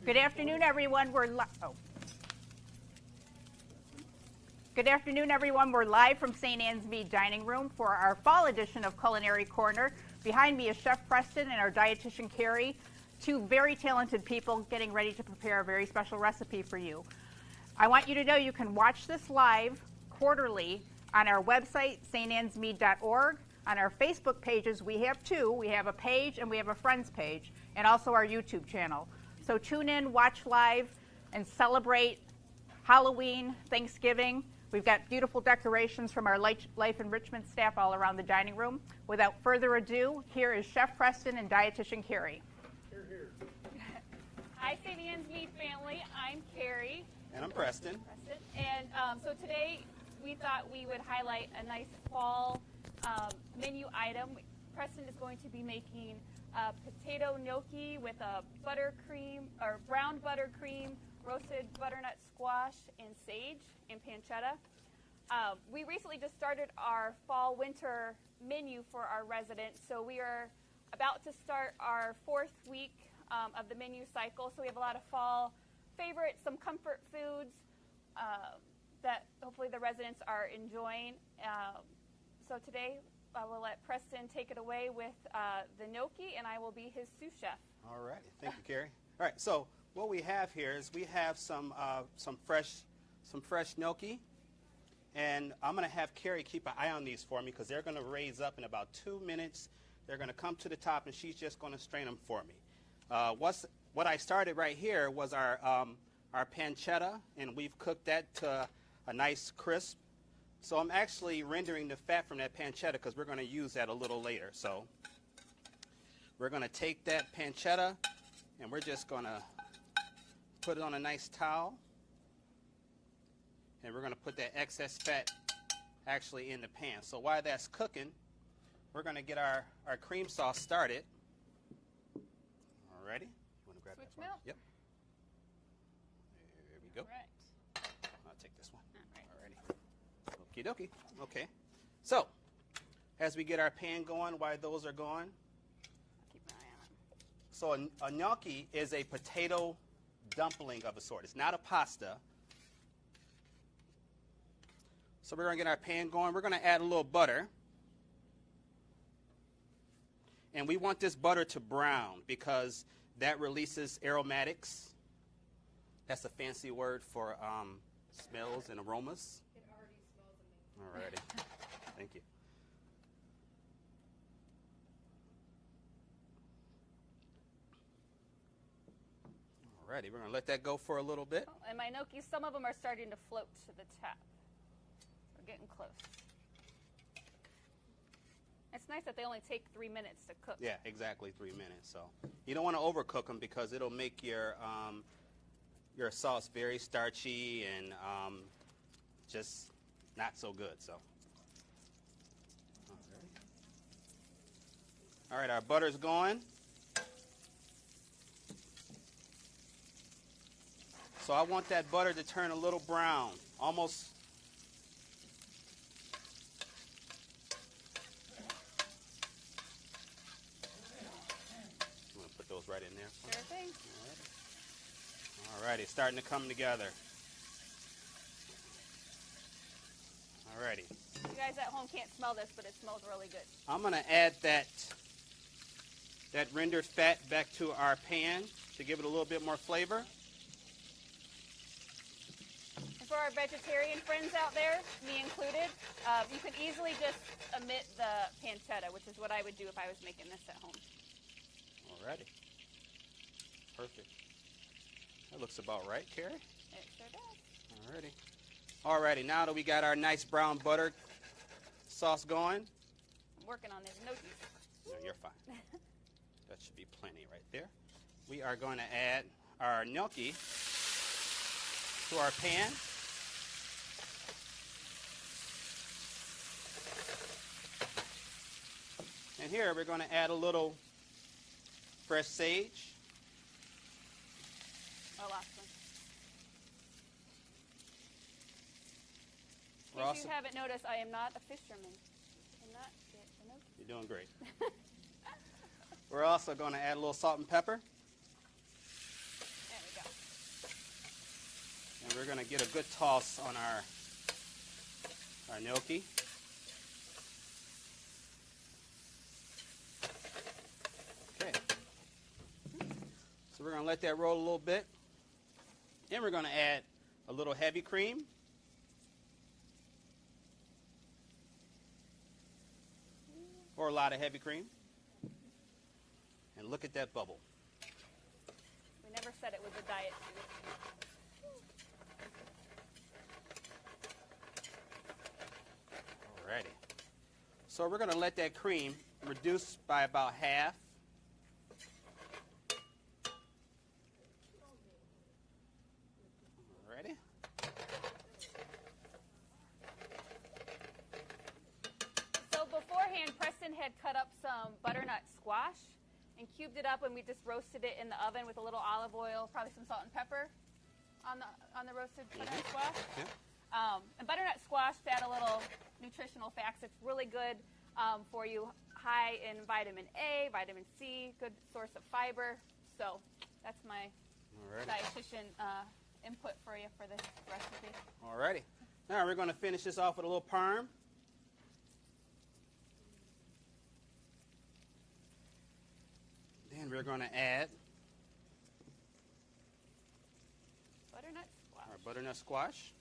Good afternoon, everyone. Good afternoon, everyone. We're live from St. Anne's Mead Dining Room for our fall edition of Culinary Corner. Behind me is Chef Preston and our dietitian Carrie, two very talented people getting ready to prepare a very special recipe for you. I want you to know you can watch this live quarterly on our website, stannsmead.org. On our Facebook pages, we have two. We have a page and we have a friends page, and also our YouTube channel. So tune in, watch live, and celebrate Halloween, Thanksgiving. We've got beautiful decorations from our life enrichment staff all around the dining room. Without further ado, here is Chef Preston and dietitian Carrie. Here. Hi, St. Anne's Mead family. I'm Carrie. And I'm Preston. And so today we thought we would highlight a nice fall menu item. Preston is going to be making potato gnocchi with a buttercream or brown buttercream, roasted butternut squash, and sage and pancetta. We recently just started our fall-winter menu for our residents, so we are about to start our 4th week of the menu cycle. So we have a lot of fall favorites, some comfort foods that hopefully the residents are enjoying. So today I will let Preston take it away with the gnocchi, and I will be his sous chef. All right. Thank you, Carrie. All right. So what we have here is we have some fresh gnocchi, and I'm going to have Carrie keep an eye on these for me because they're going to raise up in about 2 minutes. They're going to come to the top, and she's just going to strain them for me. What I started right here was our pancetta, and we've cooked that to a nice crisp. So I'm actually rendering the fat from that pancetta because we're going to use that a little later. So we're going to take that pancetta and we're just going to put it on a nice towel. And we're going to put that excess fat actually in the pan. So while that's cooking, we're going to get our cream sauce started. All righty. You want to grab Switch that? milk? Yep. There we go. All right. I'll take this one. All right. Alrighty. Okie dokie. Okay. So, as we get our pan going, while those are going, Keep an eye on it. so a gnocchi is a potato dumpling of a sort. It's not a pasta. So we're going to get our pan going. We're going to add a little butter. And we want this butter to brown because that releases aromatics. That's a fancy word for smells and aromas. It already smells amazing. Alrighty. Thank you. Alrighty, we're going to let that go for a little bit. Oh, and my gnocchi, some of them are starting to float to the top. We're getting close. It's nice that they only take 3 minutes to cook. Yeah, exactly 3 minutes. So you don't want to overcook them because it'll make your sauce very starchy and just not so good. So, all right, our butter's going. So I want that butter to turn a little brown, almost. I'm going to put those right in there. Sure thing. All right, it's starting to come together. All righty. You guys at home can't smell this, but it smells really good. I'm going to add that rendered fat back to our pan to give it a little bit more flavor. And for our vegetarian friends out there, me included, you can easily just omit the pancetta, which is what I would do if I was making this at home. All righty. Perfect. That looks about right, Carrie. It sure does. All righty. All righty, now that we got our nice brown butter sauce going. I'm working on these gnocchis. No, you're fine. That should be plenty right there. We are going to add our gnocchi to our pan. And here we're going to add a little fresh sage. Oh, last one. We're In case also- you haven't noticed, I am not a fisherman. I cannot get the gnocchi. You're doing great. We're also going to add a little salt and pepper. we're going to get a good toss on our gnocchi. Okay. So we're going to let that roll a little bit. Then we're going to add a little heavy cream. Or a lot of heavy cream. And look at that bubble. We never said it was a diet food. Alrighty. So we're going to let that cream reduce by about half. Alrighty. So beforehand, Preston had cut up some butternut squash and cubed it up, and we just roasted it in the oven with a little olive oil, probably some salt and pepper on the roasted butternut squash. Yeah. And butternut squash, to add a little nutritional facts, it's really good for you, high in vitamin A, vitamin C, good source of fiber. So that's my dietitian input for you for this recipe. Alrighty. Now we're going to finish this off with a little parm. Then we're going to add Butternut squash. our butternut squash.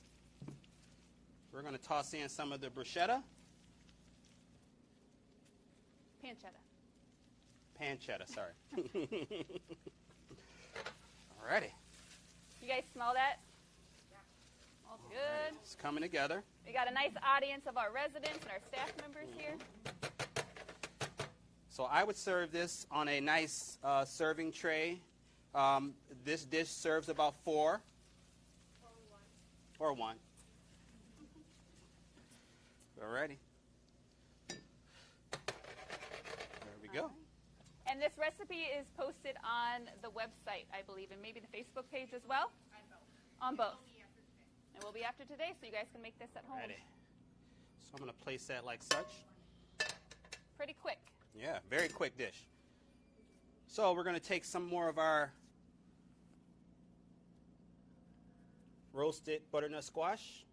We're going to toss in some of the bruschetta. Pancetta. Pancetta, sorry. Alrighty. You guys smell that? All good. It's coming together. We got a nice audience of our residents and our staff members here. So I would serve this on a nice serving tray. This dish serves about 4. Or 1. Alrighty. There we go. And this recipe is posted on the website, I believe, and maybe the Facebook page as well? On both. It will be after today, so you guys can make this at home. Alrighty. So I'm going to place that like such. Pretty quick. Yeah, very quick dish. So we're going to take some more of our roasted butternut squash.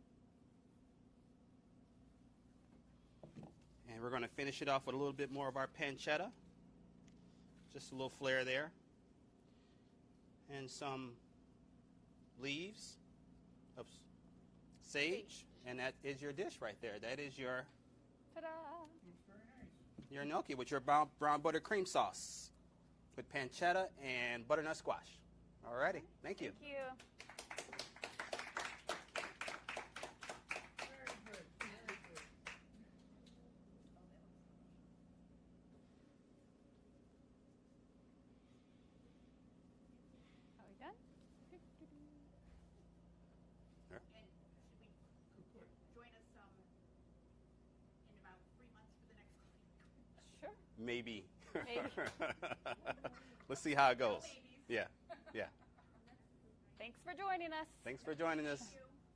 And we're going to finish it off with a little bit more of our pancetta. Just a little flair there. And some leaves of sage. And that is your dish right there. That is your Ta-da! your gnocchi with your brown butter cream sauce with pancetta and butternut squash. Alrighty, thank you. Thank you. Are we done? Yeah. And should we join us in about 3 months for the next one? Sure. Maybe. Maybe. Let's see how it goes. maybes. Yeah, yeah. Thanks for joining us. Thanks for joining us. Thank you.